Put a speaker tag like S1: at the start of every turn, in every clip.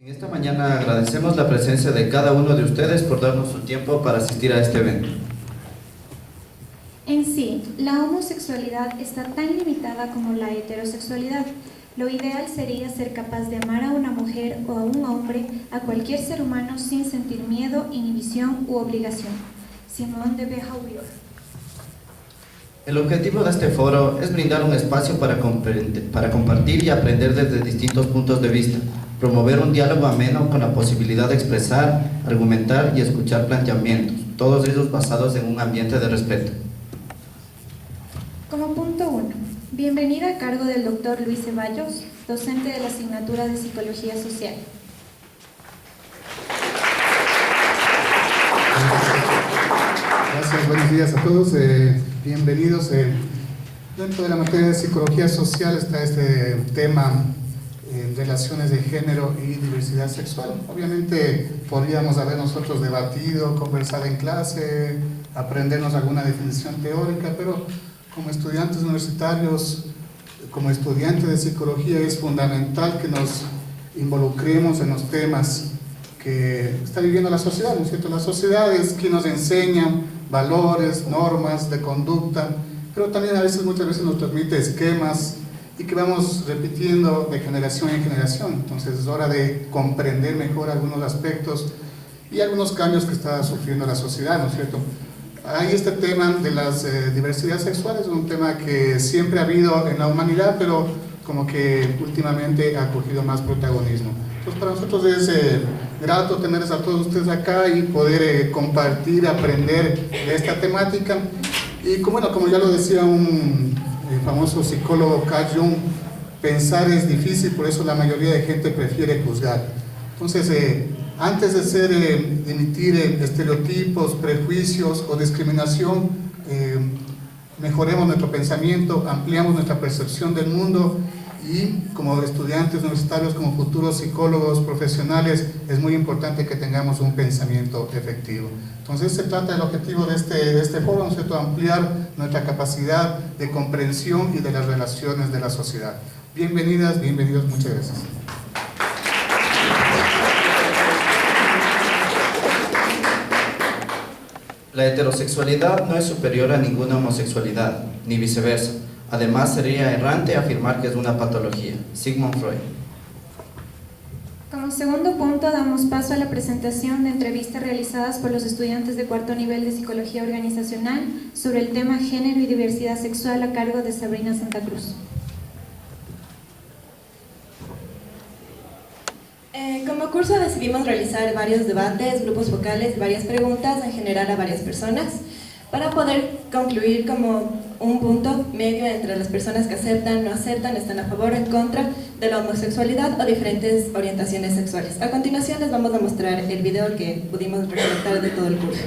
S1: En esta mañana agradecemos la presencia de cada uno de ustedes por darnos su tiempo para asistir a este evento.
S2: En sí, la homosexualidad está tan limitada como la heterosexualidad. Lo ideal sería ser capaz de amar a una mujer o a un hombre, a cualquier ser humano sin sentir miedo, inhibición u obligación. Simone de Beauvoir.
S1: El objetivo de este foro es brindar un espacio para compartir y aprender desde distintos puntos de vista, promover un diálogo ameno con la posibilidad de expresar, argumentar y escuchar planteamientos, todos ellos basados en un ambiente de respeto.
S2: Como punto 1, bienvenida a cargo del Dr. Luis Ceballos, docente de la asignatura de Psicología Social.
S3: Gracias, buenos días a todos, bienvenidos. Dentro de la materia de Psicología Social está este tema, relaciones de género y diversidad sexual. Obviamente podríamos haber nosotros debatido, conversado en clase, aprendernos alguna definición teórica, pero como estudiantes universitarios, como estudiantes de psicología, es fundamental que nos involucremos en los temas que está viviendo la sociedad, ¿no es cierto? La sociedad es quien nos enseña valores, normas de conducta, pero también muchas veces nos transmite esquemas y que vamos repitiendo de generación en generación. Entonces es hora de comprender mejor algunos aspectos y algunos cambios que está sufriendo la sociedad, ¿no es cierto? Hay este tema de las diversidades sexuales, un tema que siempre ha habido en la humanidad, pero como que últimamente ha cogido más protagonismo. Entonces para nosotros es grato tenerles a todos ustedes acá y poder compartir, aprender de esta temática. Y como ya lo decía un famoso psicólogo Carl Jung, pensar es difícil, por eso la mayoría de gente prefiere juzgar. Entonces, antes de emitir estereotipos, prejuicios o discriminación, mejoremos nuestro pensamiento, ampliamos nuestra percepción del mundo y como estudiantes universitarios, como futuros psicólogos profesionales, es muy importante que tengamos un pensamiento efectivo. Entonces se trata del objetivo de este foro, ¿no es cierto?, ampliar nuestra capacidad de comprensión y de las relaciones de la sociedad. Bienvenidas, bienvenidos, muchas gracias.
S1: La heterosexualidad no es superior a ninguna homosexualidad, ni viceversa. Además, sería errante afirmar que es una patología. Sigmund Freud.
S2: Como segundo punto, damos paso a la presentación de entrevistas realizadas por los estudiantes de cuarto nivel de Psicología Organizacional sobre el tema género y diversidad sexual a cargo de Sabrina Santa Cruz.
S4: Como curso decidimos realizar varios debates, grupos focales, varias preguntas en general a varias personas para poder concluir como un punto medio entre las personas que aceptan, no aceptan, están a favor o en contra de la homosexualidad o diferentes orientaciones sexuales. A continuación les vamos a mostrar el video que pudimos recolectar de todo el curso.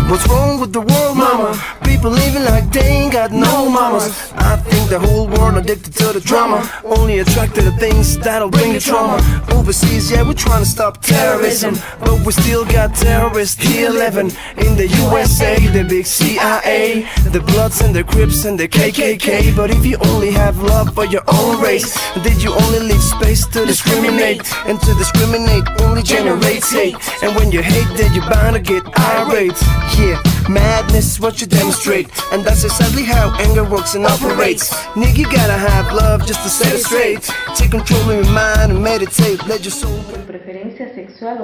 S5: What's wrong with the world, mama? People living like they ain't got no mamas. I think the whole world addicted to the drama, only attracted to things that'll bring you trauma. Overseas, yeah, we're trying to stop terrorism, but we still got terrorists here living in the USA, the big CIA, the Bloods and the Crips and the KKK. But if you only have love for your own race, did you only leave space to discriminate? And to discriminate only generates hate. And when you hate, then you're bound to get irate. Yeah, madness is what you demonstrate, and that's exactly how anger works and operates. Nigga, you gotta have love just to set it straight. Take control of your mind and meditate. Let your soul.
S6: Preferencia sexual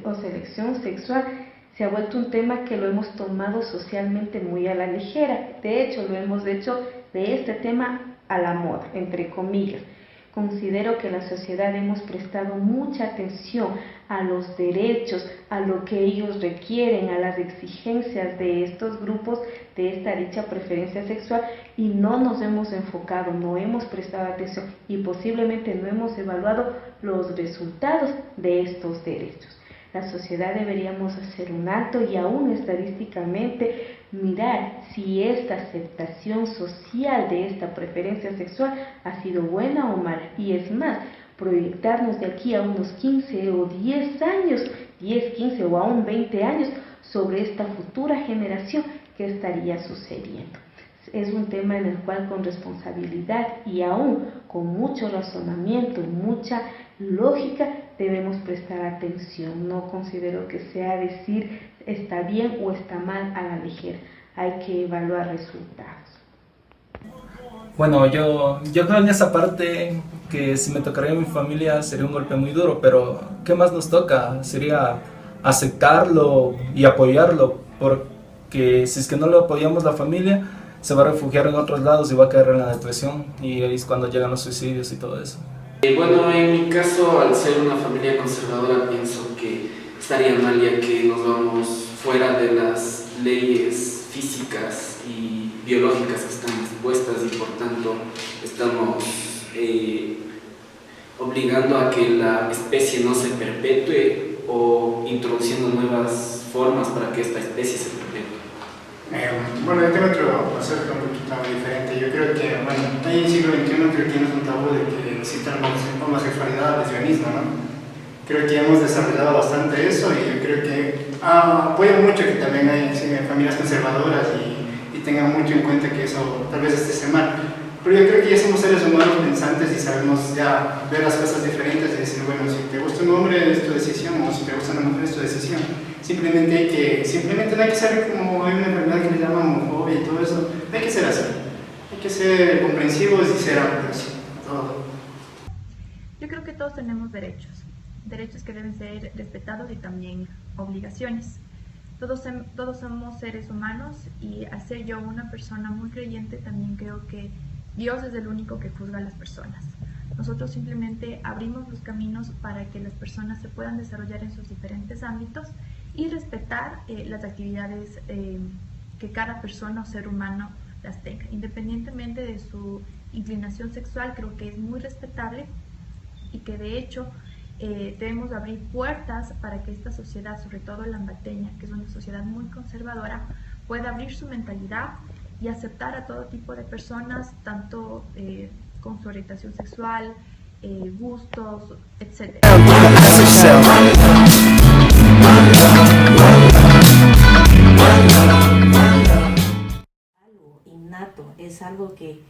S6: o selección sexual se ha vuelto un tema que lo hemos tomado socialmente muy a la ligera. De hecho, lo hemos hecho de este tema a la moda, entre comillas. Considero que la sociedad hemos prestado mucha atención a los derechos, a lo que ellos requieren, a las exigencias de estos grupos, de esta dicha preferencia sexual, y no nos hemos enfocado, no hemos prestado atención y posiblemente no hemos evaluado los resultados de estos derechos. La sociedad deberíamos hacer un alto y aún estadísticamente mirar si esta aceptación social de esta preferencia sexual ha sido buena o mala. Y es más, proyectarnos de aquí a unos 15 o 10 años, 10, 15 o aún 20 años, sobre esta futura generación que estaría sucediendo. Es un tema en el cual con responsabilidad y aún con mucho razonamiento, mucha lógica, debemos prestar atención. No considero que sea decir está bien o está mal a la ligera. Hay que evaluar resultados.
S7: Bueno, yo creo en esa parte que si me tocaría a mi familia sería un golpe muy duro, pero ¿qué más nos toca? Sería aceptarlo y apoyarlo, porque si es que no lo apoyamos la familia, se va a refugiar en otros lados y va a caer en la depresión, y ahí es cuando llegan los suicidios y todo eso.
S8: Bueno, en mi caso, al ser una familia conservadora, pienso que estaría mal, ya que nos vamos fuera de las leyes físicas y biológicas que están dispuestas, y por tanto estamos obligando a que la especie no se perpetúe o introduciendo nuevas formas para que esta especie se perpetúe.
S9: Bueno, yo tengo otro concepto un poquito diferente. Yo creo que, bueno, ahí en el siglo XXI creo que tienes un tabú de que exista la homosexualidad, el lesbianismo, ¿no? Creo que hemos desarrollado bastante eso, y yo creo que apoyo mucho que también hay familias conservadoras y tengan mucho en cuenta que eso tal vez esté mal. Pero yo creo que ya somos seres humanos pensantes y sabemos ya ver las cosas diferentes y decir, bueno, si te gusta un hombre es tu decisión, o si te gusta una mujer es tu decisión. Simplemente no hay que ser como hay una enfermedad que le llaman homofobia y todo eso. No hay que ser así. Hay que ser comprensivos y ser amplios. Todo.
S10: Yo creo que todos tenemos derechos que deben ser respetados y también obligaciones. Todos somos seres humanos, y al ser yo una persona muy creyente, también creo que Dios es el único que juzga a las personas. Nosotros simplemente abrimos los caminos para que las personas se puedan desarrollar en sus diferentes ámbitos y respetar las actividades que cada persona o ser humano las tenga. Independientemente de su inclinación sexual, creo que es muy respetable, y que de hecho debemos abrir puertas para que esta sociedad, sobre todo la ambateña, que es una sociedad muy conservadora, pueda abrir su mentalidad y aceptar a todo tipo de personas, tanto con su orientación sexual, gustos, etc.
S11: Algo innato, es algo que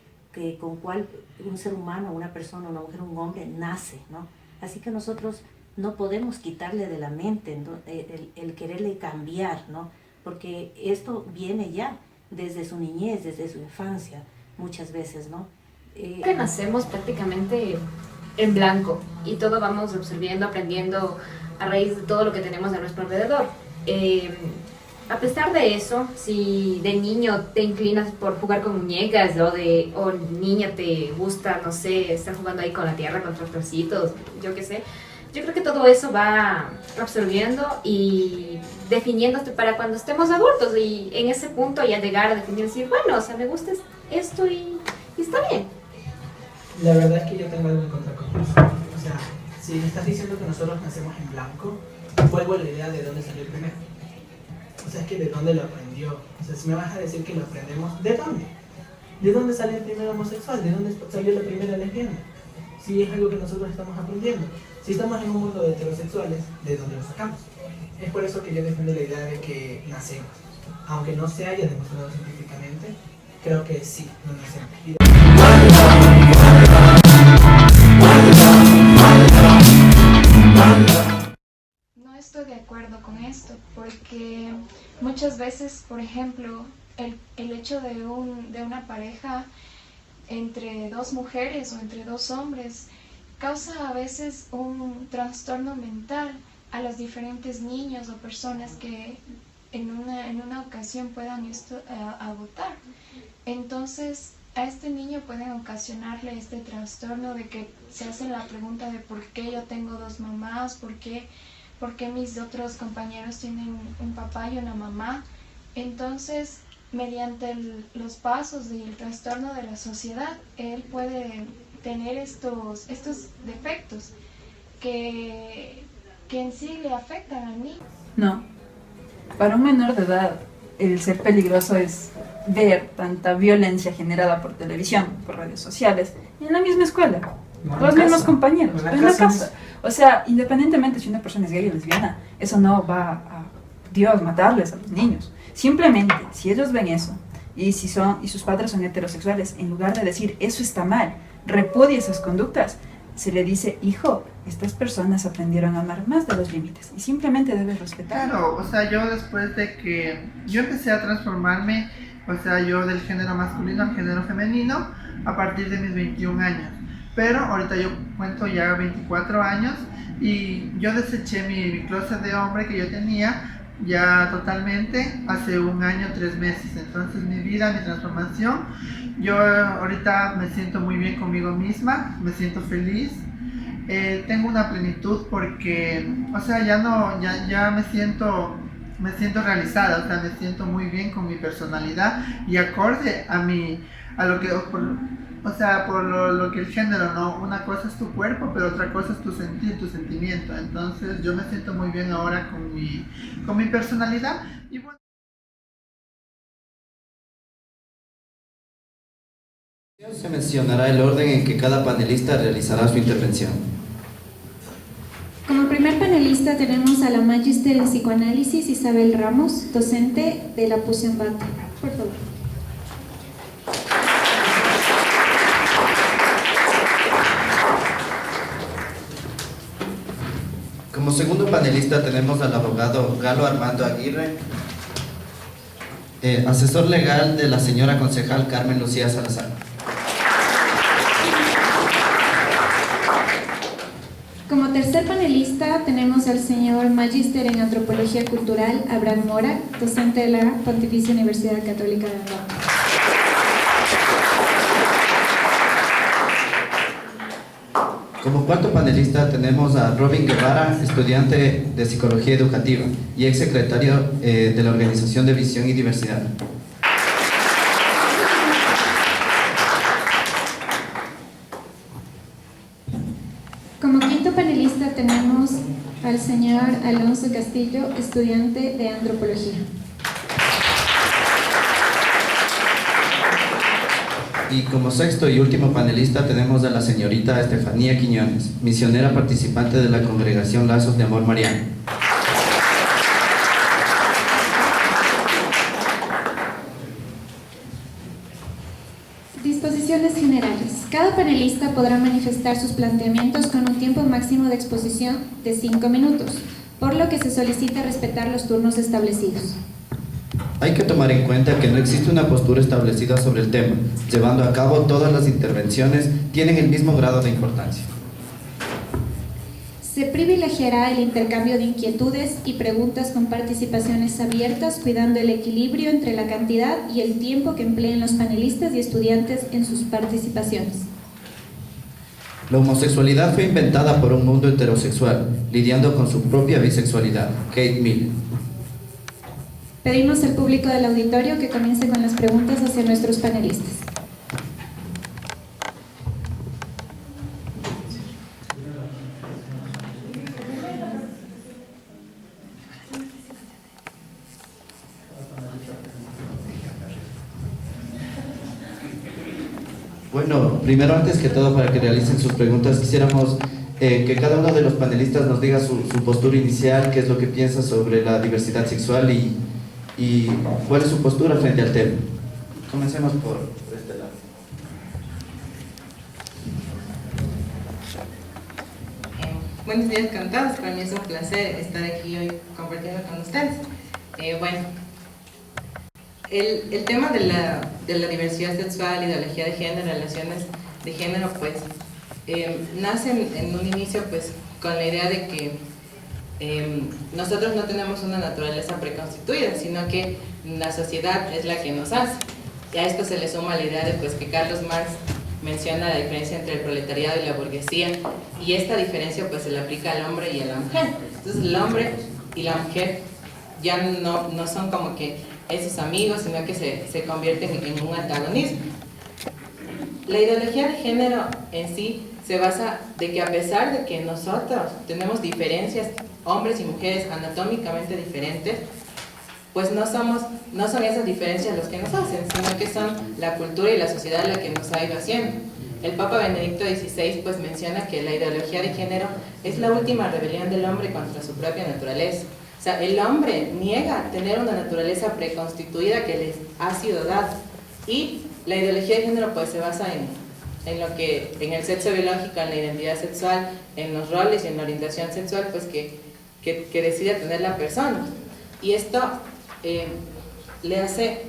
S11: con cual un ser humano, una persona, una mujer, un hombre nace, ¿no? Así que nosotros no podemos quitarle de la mente, ¿no? el quererle cambiar, ¿no? Porque esto viene ya desde su niñez, desde su infancia, muchas veces, ¿no?
S12: Que nacemos prácticamente en blanco y todo vamos absorbiendo, aprendiendo a raíz de todo lo que tenemos a nuestro alrededor. A pesar de eso, si de niño te inclinas por jugar con muñecas o niña te gusta, no sé, estar jugando ahí con la tierra, con tractorcitos, yo qué sé, yo creo que todo eso va absorbiendo y definiéndote para cuando estemos adultos, y en ese punto ya llegar a definir y decir, bueno, o sea, me gusta esto y está bien.
S13: La verdad es que yo tengo algo en contra con eso. O sea, si me estás diciendo que nosotros nacemos en blanco, vuelvo a la idea de dónde salió el primero. O sea, es que de dónde lo aprendió. O sea, si me vas a decir que lo aprendemos, ¿de dónde? ¿De dónde salió el primer homosexual? ¿De dónde salió la primera lesbiana? Si es algo que nosotros estamos aprendiendo. Si estamos en un mundo de heterosexuales, ¿de dónde lo sacamos? Es por eso que yo defiendo la idea de que nacemos. Aunque no se haya demostrado científicamente, creo que sí, no nacemos.
S14: No estoy de acuerdo con esto, porque muchas veces, por ejemplo, el hecho de una pareja entre dos mujeres o entre dos hombres causa a veces un trastorno mental a los diferentes niños o personas que en una ocasión puedan abortar. Entonces, a este niño pueden ocasionarle este trastorno de que se hacen la pregunta de por qué yo tengo dos mamás, por qué mis otros compañeros tienen un papá y una mamá. Entonces, mediante los pasos y el trastorno de la sociedad, él puede tener estos defectos que en sí le afectan al niño.
S15: No, para un menor de edad el ser peligroso es ver tanta violencia generada por televisión, por redes sociales y en la misma escuela. Los mismos compañeros, en la casa. O sea, independientemente si una persona es gay o lesbiana, eso no va a, Dios, matarles a los niños. Simplemente, si ellos ven eso, y sus padres son heterosexuales, en lugar de decir, eso está mal, repudia esas conductas, se le dice, hijo, estas personas aprendieron a amar más de los límites, y simplemente debes respetar.
S16: Claro, o sea, yo después de que yo empecé a transformarme, o sea, yo del género masculino al género femenino, a partir de mis 21 años. Pero ahorita yo cuento ya 24 años y yo deseché mi closet de hombre que yo tenía ya totalmente hace 1 año, 3 meses. Entonces mi vida, mi transformación, yo ahorita me siento muy bien conmigo misma, me siento feliz, tengo una plenitud porque, o sea, ya me siento realizada, o sea, me siento muy bien con mi personalidad y acorde a lo que, por lo que el género, ¿no? Una cosa es tu cuerpo, pero otra cosa es tu sentir, tu sentimiento. Entonces yo me siento muy bien ahora con mi personalidad. Y bueno,
S1: se mencionará el orden en que cada panelista realizará su intervención.
S2: Como primer panelista tenemos a la magíster en psicoanálisis Isabel Ramos, docente de la Pusenbat. Por favor.
S1: Como segundo panelista tenemos al abogado Galo Armando Aguirre, asesor legal de la señora concejal Carmen Lucía Salazar.
S2: Como tercer panelista tenemos al señor magíster en antropología cultural Abraham Mora, docente de la Pontificia Universidad Católica de Roma.
S1: Como cuarto panelista tenemos a Robin Guevara, estudiante de Psicología Educativa y ex secretario de la Organización de Visión y Diversidad.
S2: Como quinto panelista tenemos al señor Alonso Castillo, estudiante de Antropología.
S1: Y como sexto y último panelista tenemos a la señorita Estefanía Quiñones, misionera participante de la Congregación Lazos de Amor Mariano.
S2: Disposiciones generales. Cada panelista podrá manifestar sus planteamientos con un tiempo máximo de exposición de 5 minutos, por lo que se solicita respetar los turnos establecidos.
S1: Hay que tomar en cuenta que no existe una postura establecida sobre el tema, llevando a cabo todas las intervenciones tienen el mismo grado de importancia.
S2: Se privilegiará el intercambio de inquietudes y preguntas con participaciones abiertas, cuidando el equilibrio entre la cantidad y el tiempo que empleen los panelistas y estudiantes en sus participaciones.
S1: La homosexualidad fue inventada por un mundo heterosexual, lidiando con su propia bisexualidad. Kate Miller.
S2: Pedimos al público del auditorio que comience con las preguntas hacia nuestros panelistas.
S1: Bueno, primero, antes que todo, para que realicen sus preguntas, quisiéramos que cada uno de los panelistas nos diga su postura inicial, qué es lo que piensa sobre la diversidad sexual y cuál es su postura frente al tema. Comencemos por este lado.
S17: Buenos días con todos, para mí es un placer estar aquí hoy compartiendo con ustedes. El tema de la diversidad sexual, ideología de género, relaciones de género, pues nace en un inicio pues con la idea de que nosotros no tenemos una naturaleza preconstituida, sino que la sociedad es la que nos hace. Y a esto se le suma la idea de pues que Carlos Marx menciona la diferencia entre el proletariado y la burguesía, y esta diferencia pues se le aplica al hombre y a la mujer. Entonces el hombre y la mujer ya no son como que esos amigos, sino que se convierten en un antagonismo. La ideología de género en sí se basa de que a pesar de que nosotros tenemos diferencias, hombres y mujeres anatómicamente diferentes, pues no son esas diferencias las que nos hacen, sino que son la cultura y la sociedad la que nos ha ido haciendo. el Papa Benedicto XVI pues menciona que la ideología de género es la última rebelión del hombre contra su propia naturaleza. O sea, el hombre niega tener una naturaleza preconstituida que les ha sido dada, y la ideología de género pues se basa en el sexo biológico, en la identidad sexual, en los roles y en la orientación sexual pues que decide tener la persona, y esto le hace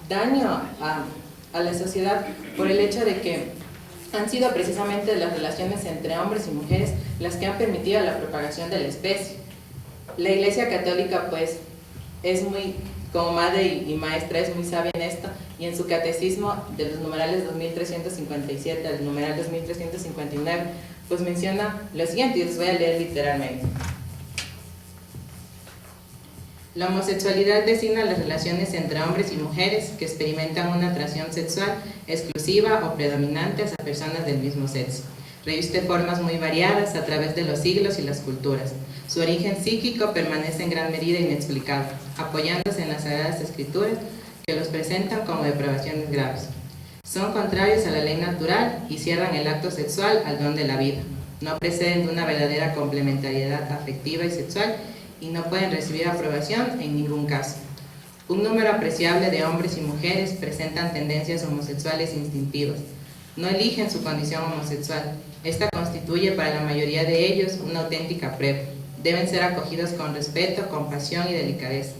S17: daño a la sociedad por el hecho de que han sido precisamente las relaciones entre hombres y mujeres las que han permitido la propagación de la especie. La Iglesia Católica pues es muy, como madre y maestra, es muy sabia en esto, y en su catecismo de los numerales 2357 al numeral 2359 pues menciona lo siguiente, y les voy a leer literalmente. La homosexualidad designa las relaciones entre hombres y mujeres que experimentan una atracción sexual exclusiva o predominante hacia personas del mismo sexo. Reviste formas muy variadas a través de los siglos y las culturas. Su origen psíquico permanece en gran medida inexplicable, apoyándose en las Sagradas Escrituras que los presentan como depravaciones graves. Son contrarios a la ley natural y cierran el acto sexual al don de la vida. No preceden de una verdadera complementariedad afectiva y sexual, y no pueden recibir aprobación en ningún caso. Un número apreciable de hombres y mujeres presentan tendencias homosexuales instintivas. No eligen su condición homosexual. Esta constituye para la mayoría de ellos una auténtica prueba. Deben ser acogidos con respeto, compasión y delicadeza.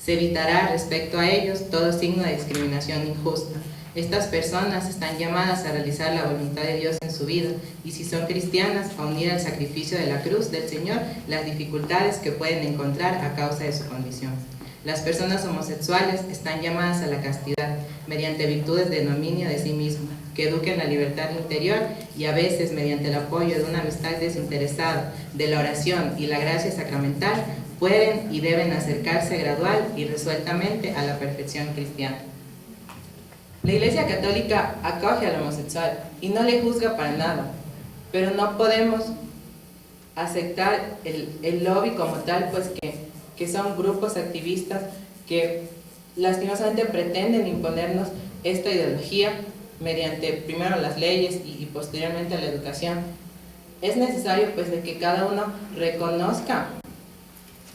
S17: Se evitará respecto a ellos todo signo de discriminación injusta. Estas personas están llamadas a realizar la voluntad de Dios en su vida, y si son cristianas, a unir al sacrificio de la cruz del Señor las dificultades que pueden encontrar a causa de su condición. Las personas homosexuales están llamadas a la castidad mediante virtudes de dominio de sí mismas, que eduquen la libertad interior, y a veces mediante el apoyo de una amistad desinteresada, de la oración y la gracia sacramental, pueden y deben acercarse gradual y resueltamente a la perfección cristiana. La Iglesia Católica acoge al homosexual y no le juzga para nada, pero no podemos aceptar el lobby como tal, pues que son grupos activistas que lastimosamente pretenden imponernos esta ideología mediante primero las leyes y posteriormente la educación. Es necesario pues de que cada uno reconozca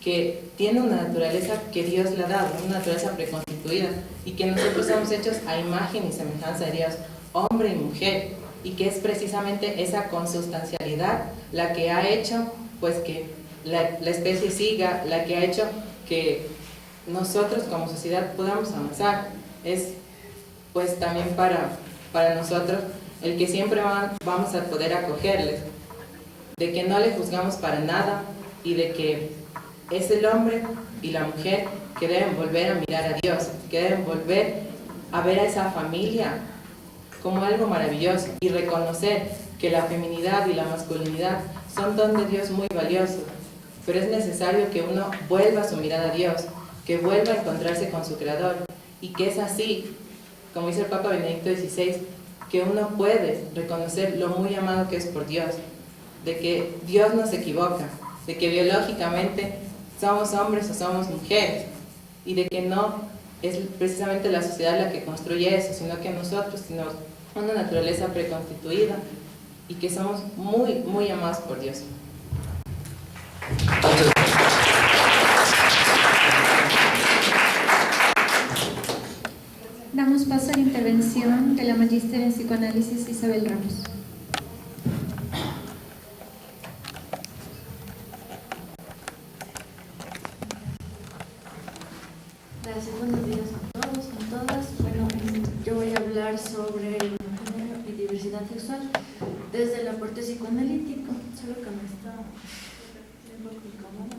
S17: que tiene una naturaleza que Dios le ha dado, una naturaleza preconstituida, y que nosotros somos hechos a imagen y semejanza de Dios, hombre y mujer, y que es precisamente esa consustancialidad la que ha hecho pues que la especie siga, la que ha hecho que nosotros como sociedad podamos avanzar. Es pues también para nosotros el que siempre vamos a poder acogerles, de que no le juzgamos para nada, y de que es el hombre y la mujer que deben volver a mirar a Dios, que deben volver a ver a esa familia como algo maravilloso, y reconocer que la feminidad y la masculinidad son don de Dios muy valiosos, pero es necesario que uno vuelva a su mirada a Dios, que vuelva a encontrarse con su Creador, y que es así, como dice el Papa Benedicto XVI, que uno puede reconocer lo muy amado que es por Dios, de que Dios no se equivoca, de que biológicamente somos hombres o somos mujeres, y de que no es precisamente la sociedad la que construye eso, sino que nosotros tenemos una naturaleza preconstituida y que somos muy, muy amados por Dios.
S2: Damos paso a la intervención de la magíster en psicoanálisis Isabel Ramos.
S18: Gracias, buenos días a todos, a todas. Bueno, yo voy a hablar sobre el género y diversidad sexual desde el aporte psicoanalítico, solo que me está un poco incómodo.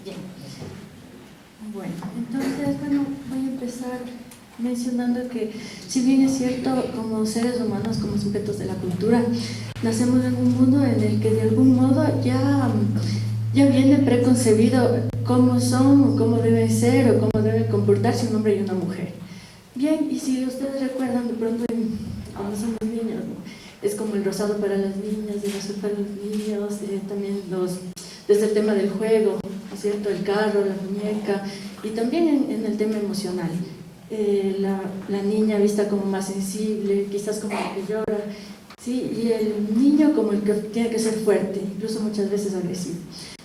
S18: Bien. Bueno, entonces, voy a empezar mencionando que, si bien es cierto, como seres humanos, como sujetos de la cultura, nacemos en un mundo en el que de algún modo ya viene preconcebido cómo son, cómo debe ser o cómo debe comportarse un hombre y una mujer. Bien, y si ustedes recuerdan, de pronto cuando somos niños, ¿no? Es como el rosado para las niñas, el azul para los niños, también desde el tema del juego, ¿es cierto? El carro, la muñeca, y también en el tema emocional. La niña vista como más sensible, quizás como el que llora, ¿sí? Y el niño como el que tiene que ser fuerte, incluso muchas veces agresivo.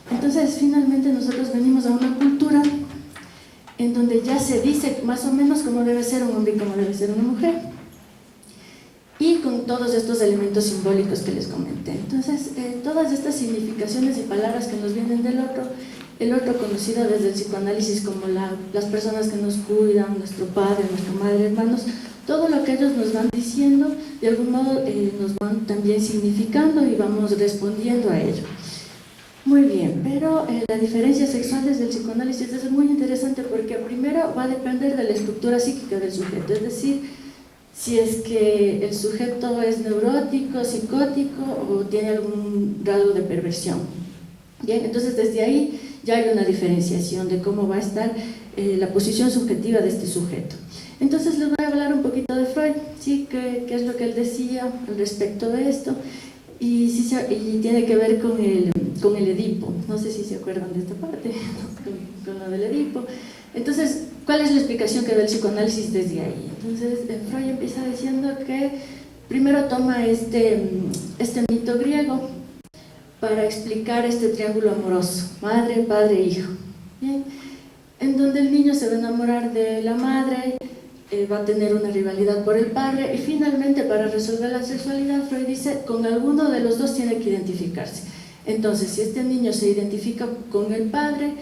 S18: Entonces, finalmente nosotros venimos a una cultura en donde ya se dice más o menos cómo debe ser un hombre y cómo debe ser una mujer, y con todos estos elementos simbólicos que les comenté. Entonces, todas estas significaciones y palabras que nos vienen del otro, el otro conocido desde el psicoanálisis como las personas que nos cuidan, nuestro padre, nuestra madre, hermanos, todo lo que ellos nos van diciendo, de algún modo nos van también significando y vamos respondiendo a ello. Muy bien, pero la diferencia sexual desde el psicoanálisis es muy interesante porque primero va a depender de la estructura psíquica del sujeto, es decir, si es que el sujeto es neurótico, psicótico o tiene algún grado de perversión. Bien, entonces desde ahí ya hay una diferenciación de cómo va a estar la posición subjetiva de este sujeto. Entonces les voy a hablar un poquito de Freud, ¿sí? ¿Qué es lo que él decía al respecto de esto? Y tiene que ver con el Edipo. No sé si se acuerdan de esta parte, con lo del Edipo. Entonces, ¿cuál es la explicación que da el psicoanálisis desde ahí? Entonces, Freud empieza diciendo que primero toma este mito griego para explicar este triángulo amoroso, madre, padre, hijo. ¿Bien? En donde el niño se va a enamorar de la madre, va a tener una rivalidad por el padre, y finalmente para resolver la sexualidad, Freud dice, con alguno de los dos tiene que identificarse. Entonces, si este niño se identifica con el padre,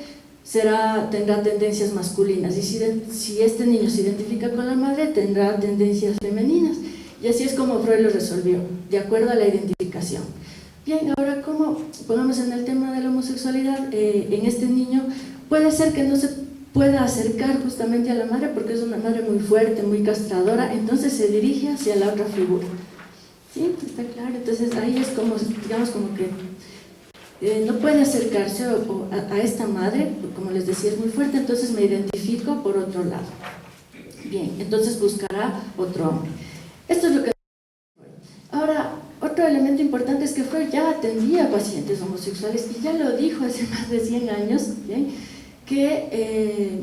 S18: tendrá tendencias masculinas, y si este niño se identifica con la madre, tendrá tendencias femeninas. Y así es como Freud lo resolvió, de acuerdo a la identificación. Bien, ahora como pongamos en el tema de la homosexualidad, en este niño puede ser que no se pueda acercar justamente a la madre porque es una madre muy fuerte, muy castradora, entonces se dirige hacia la otra figura. ¿Sí? ¿Está claro? Entonces ahí es como, digamos, como que no puede acercarse a esta madre, como les decía, es muy fuerte, entonces me identifico por otro lado. Bien, entonces buscará otro hombre. Esto es lo que... Ahora, otro elemento importante es que Freud ya atendía a pacientes homosexuales y ya lo dijo hace más de 100 años, ¿bien? Que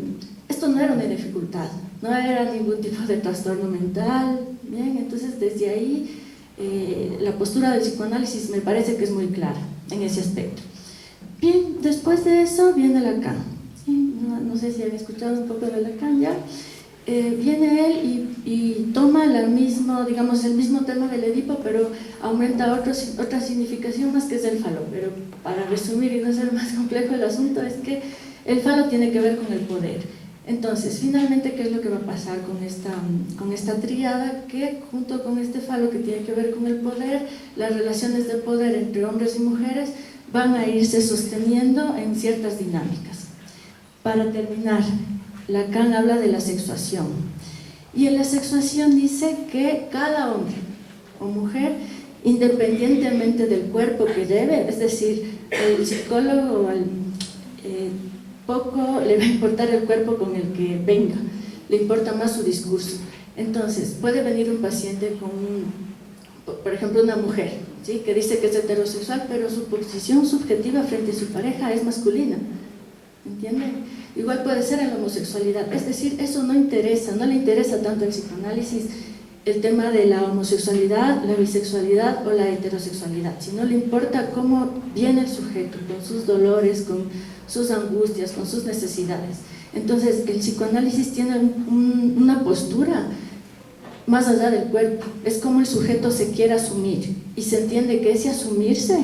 S18: esto no era una dificultad, no era ningún tipo de trastorno mental, ¿bien? Entonces desde ahí la postura del psicoanálisis me parece que es muy clara en ese aspecto. Bien, después de eso viene Lacan, ¿sí? No sé si han escuchado un poco de Lacan ya. Viene él y toma el mismo tema del Edipo, pero aumenta otra significación más, que es el falo. Pero para resumir y no ser más complejo el asunto, es que el falo tiene que ver con el poder. Entonces, finalmente, ¿qué es lo que va a pasar con esta tríada? Que junto con este falo que tiene que ver con el poder, las relaciones de poder entre hombres y mujeres van a irse sosteniendo en ciertas dinámicas. Para terminar, Lacan habla de la sexuación. Y en la sexuación dice que cada hombre o mujer, independientemente del cuerpo que lleve, es decir, el psicólogo poco le va a importar el cuerpo con el que venga, le importa más su discurso. Entonces, puede venir un paciente con, por ejemplo, una mujer, ¿sí? Que dice que es heterosexual, pero su posición subjetiva frente a su pareja es masculina, ¿entienden? Igual puede ser en la homosexualidad, es decir, eso no le interesa tanto al psicoanálisis el tema de la homosexualidad, la bisexualidad o la heterosexualidad, sino le importa cómo viene el sujeto, con sus dolores, con sus angustias, con sus necesidades. Entonces, el psicoanálisis tiene una postura más allá del cuerpo, es como el sujeto se quiere asumir, y se entiende que ese asumirse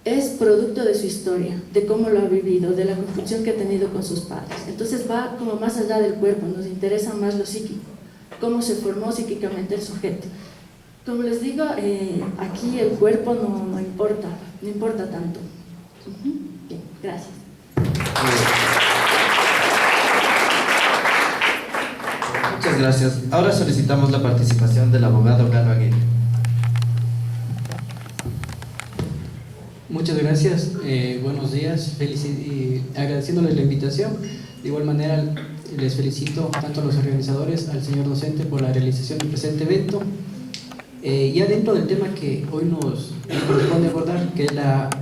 S18: es producto de su historia, de cómo lo ha vivido, de la construcción que ha tenido con sus padres. Entonces va como más allá del cuerpo, nos interesa más lo psíquico, cómo se formó psíquicamente el sujeto. Como les digo, aquí el cuerpo no importa tanto. Bien, gracias.
S1: Muchas gracias. Ahora solicitamos la participación del abogado Galo Aguirre.
S19: Muchas gracias, buenos días, agradeciéndoles la invitación. De igual manera les felicito tanto a los organizadores, al señor docente por la realización del presente evento. Ya dentro del tema que hoy nos corresponde abordar, que es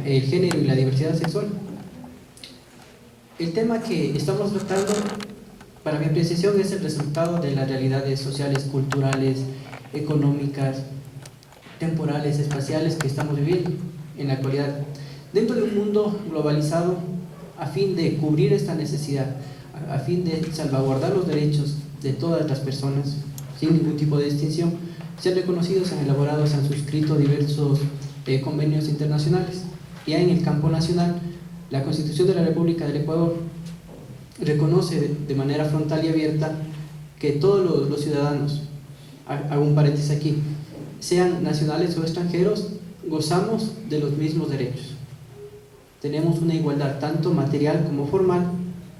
S19: el género y la diversidad sexual, El tema que estamos tratando, para mi apreciación, es el resultado de las realidades sociales, culturales, económicas, temporales, espaciales que estamos viviendo en la actualidad. Dentro de un mundo globalizado, a fin de cubrir esta necesidad, a fin de salvaguardar los derechos de todas las personas, sin ningún tipo de distinción, se han reconocido, se han elaborado, se han suscrito diversos convenios internacionales. Ya en el campo nacional, la Constitución de la República del Ecuador reconoce de manera frontal y abierta que todos los ciudadanos, hago un paréntesis aquí, sean nacionales o extranjeros, gozamos de los mismos derechos. Tenemos una igualdad tanto material como formal,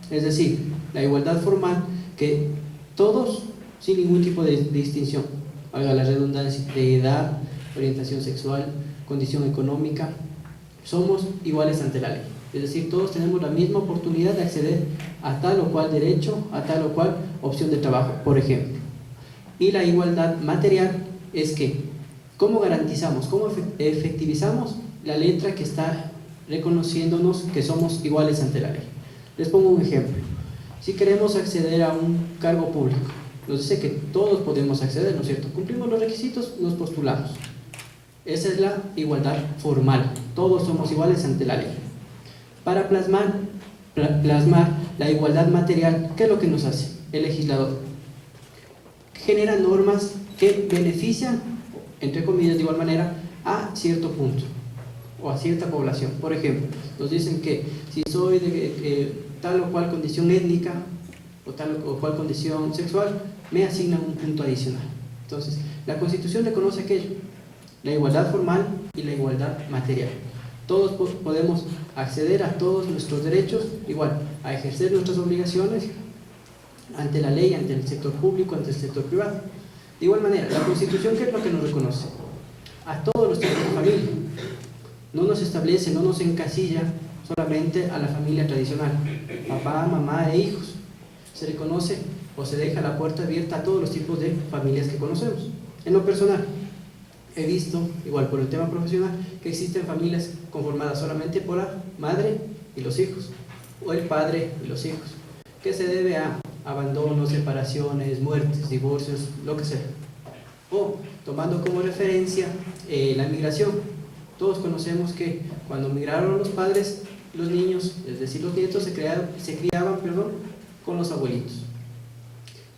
S19: es decir, la igualdad formal que todos, sin ningún tipo de distinción, haga la redundancia, de edad, orientación sexual, condición económica, somos iguales ante la ley. Es decir, todos tenemos la misma oportunidad de acceder a tal o cual derecho, a tal o cual opción de trabajo, por ejemplo. Y la igualdad material es que, ¿cómo garantizamos, cómo efectivizamos la letra que está reconociéndonos que somos iguales ante la ley? Les pongo un ejemplo. Si queremos acceder a un cargo público, nos dice que todos podemos acceder, ¿no es cierto? Cumplimos los requisitos, nos postulamos. Esa es la igualdad formal. Todos somos iguales ante la ley. Para plasmar la igualdad material, ¿qué es lo que nos hace el legislador? Genera normas que benefician, entre comillas, de igual manera, a cierto punto o a cierta población. Por ejemplo, nos dicen que si soy de tal o cual condición étnica o tal o cual condición sexual, me asignan un punto adicional. Entonces, la Constitución reconoce aquello, la igualdad formal y la igualdad material. Todos podemos acceder a todos nuestros derechos, igual, a ejercer nuestras obligaciones ante la ley, ante el sector público, ante el sector privado. De igual manera, la Constitución, ¿qué es lo que nos reconoce? A todos los tipos de familia. No nos establece, no nos encasilla solamente a la familia tradicional, papá, mamá e hijos. Se reconoce o se deja la puerta abierta a todos los tipos de familias que conocemos. En lo personal, he visto, igual por el tema profesional, que existen familias conformadas solamente por la madre y los hijos, o el padre y los hijos, que se debe a abandonos, separaciones, muertes, divorcios, lo que sea. O, tomando como referencia la migración, todos conocemos que cuando migraron los padres, los niños, es decir, los nietos, se criaban con los abuelitos.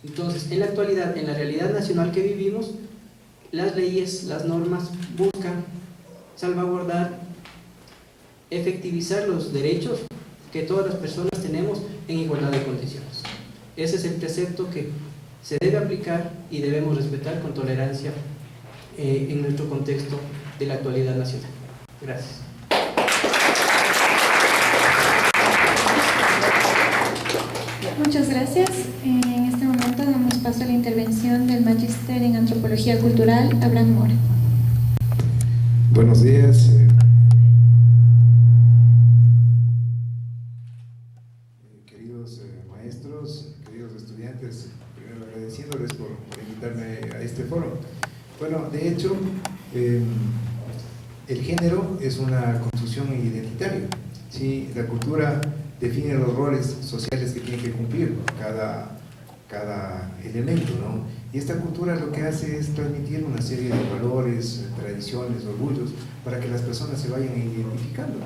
S19: Entonces, en la actualidad, en la realidad nacional que vivimos, las leyes, las normas buscan salvaguardar, efectivizar los derechos que todas las personas tenemos en igualdad de condiciones. Ese es el precepto que se debe aplicar y debemos respetar con tolerancia en nuestro contexto de la actualidad nacional. Gracias.
S2: Muchas gracias. En este momento damos paso a la intervención del Magíster en Antropología Cultural, Abraham Mora.
S20: Buenos días. Queridos maestros, queridos estudiantes, primero agradeciéndoles por invitarme a este foro. Bueno, de hecho, el género es una construcción identitaria. ¿Sí? La cultura define los roles sociales que tiene que cumplir cada elemento, ¿no? Y esta cultura lo que hace es transmitir una serie de valores, tradiciones, orgullos, para que las personas se vayan identificando.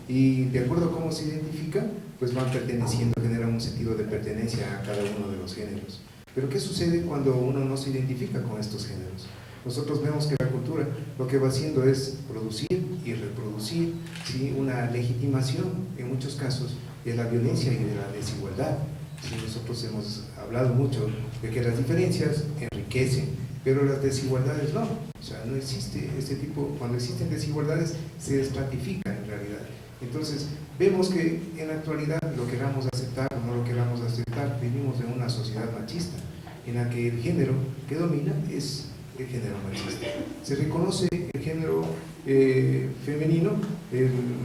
S20: Y de acuerdo a cómo se identifican, pues van perteneciendo, generan un sentido de pertenencia a cada uno de los géneros. Pero ¿qué sucede cuando uno no se identifica con estos géneros? Nosotros vemos que la cultura lo que va haciendo es producir y reproducir, ¿sí? Una legitimación, en muchos casos, de la violencia y de la desigualdad. ¿Sí? Nosotros hemos hablado mucho de que las diferencias enriquecen, pero las desigualdades no. O sea, no existe este tipo, cuando existen desigualdades se estratifica en realidad. Entonces, vemos que en la actualidad, lo queramos aceptar o no lo queramos aceptar, vivimos en una sociedad machista, en la que el género que domina es el género machista. Se reconoce el género femenino,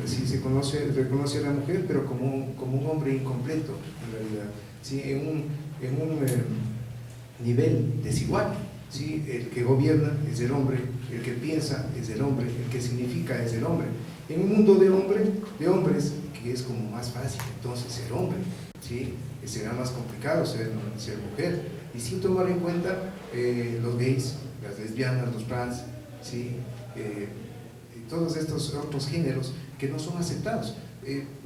S20: sí se reconoce a la mujer, pero como un hombre incompleto, en realidad, ¿sí? en un nivel desigual. ¿Sí? El que gobierna es el hombre, el que piensa es el hombre, el que significa es el hombre. En un mundo de hombres, que es como más fácil entonces ser hombre, ¿sí? Será más complicado ser mujer, y sin tomar en cuenta los gays, las lesbianas, los trans, ¿sí? Todos estos otros géneros que no son aceptados.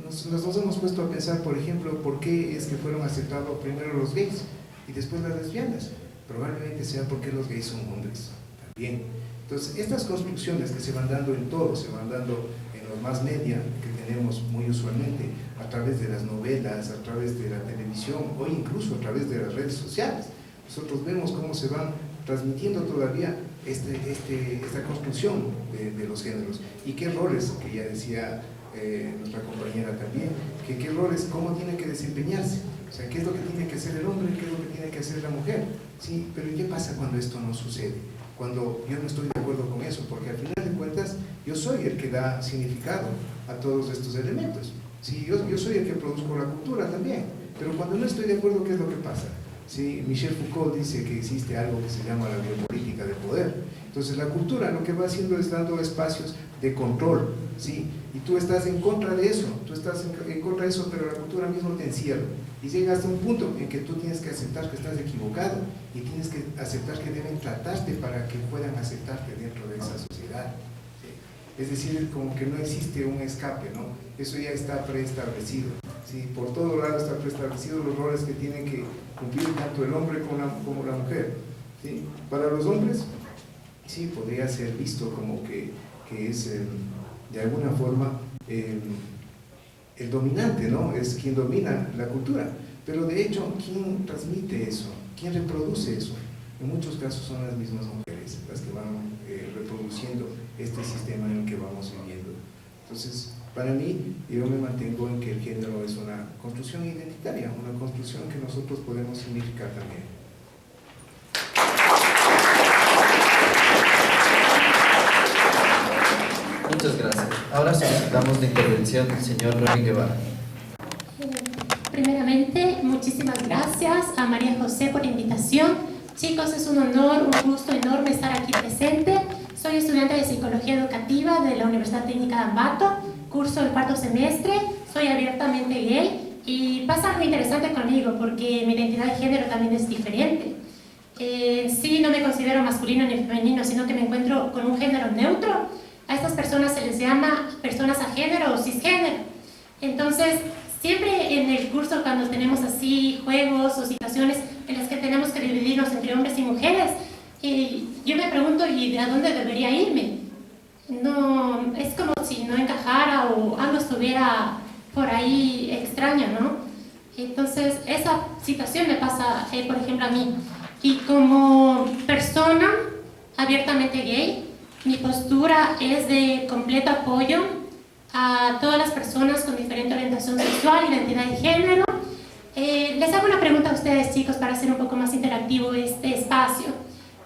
S20: Nos hemos puesto a pensar, por ejemplo, por qué es que fueron aceptados primero los gays y después las lesbianas. Probablemente sea porque los gays son hombres también. Entonces, estas construcciones que se van dando en todo, se van dando en los más media que tenemos muy usualmente, a través de las novelas, a través de la televisión o incluso a través de las redes sociales. Nosotros vemos cómo se van transmitiendo todavía esta construcción de los géneros, y qué roles, que ya decía nuestra compañera también, qué roles, cómo tiene que desempeñarse, o sea, qué es lo que tiene que hacer el hombre, qué es lo que tiene que hacer la mujer, ¿sí? Pero ¿qué pasa cuando esto no sucede? Cuando yo no estoy de acuerdo con eso, porque al final de cuentas yo soy el que da significado a todos estos elementos, ¿sí? Yo soy el que produzco la cultura también, pero cuando no estoy de acuerdo, ¿qué es lo que pasa? ¿Sí? Michel Foucault dice que existe algo que se llama la biopolítica de poder. Entonces la cultura lo que va haciendo es dando espacios de control, ¿sí? Y tú estás en contra de eso, pero la cultura mismo te encierra, y llega hasta un punto en que tú tienes que aceptar que estás equivocado y tienes que aceptar que deben tratarte para que puedan aceptarte dentro de esa sociedad, ¿sí? Es decir, como que no existe un escape, ¿no? Eso ya está preestablecido, ¿sí? Por todo lado está preestablecido los roles que tienen que cumplir tanto el hombre como la mujer, ¿sí? Para los hombres, sí, podría ser visto como que es de alguna forma el dominante, ¿no? Es quien domina la cultura, pero de hecho, ¿quién transmite eso? ¿Quién reproduce eso? En muchos casos son las mismas mujeres las que van reproduciendo este sistema en el que vamos viviendo. Entonces, para mí, yo me mantengo en que el género es una construcción identitaria, una construcción que nosotros podemos significar también.
S1: Muchas gracias. Ahora solicitamos la intervención del señor Rory Guevara.
S21: Primeramente, muchísimas gracias a María José por la invitación. Chicos, es un honor, un gusto enorme estar aquí presente. Soy estudiante de Psicología Educativa de la Universidad Técnica de Ambato, curso el 4º semestre, soy abiertamente gay y pasa algo interesante conmigo porque mi identidad de género también es diferente. Sí, no me considero masculino ni femenino, sino que me encuentro con un género neutro. A estas personas se les llama personas a género o cisgénero. Entonces, siempre en el curso cuando tenemos así juegos o situaciones en las que tenemos que dividirnos entre hombres y mujeres, yo me pregunto, ¿y de a dónde debería irme? No, es como si no encajara o algo estuviera por ahí extraño, ¿no? Entonces, esa situación me pasa, por ejemplo, a mí. Y como persona abiertamente gay, mi postura es de completo apoyo a todas las personas con diferente orientación sexual, identidad de género. Les hago una pregunta a ustedes, chicos, para hacer un poco más interactivo este espacio.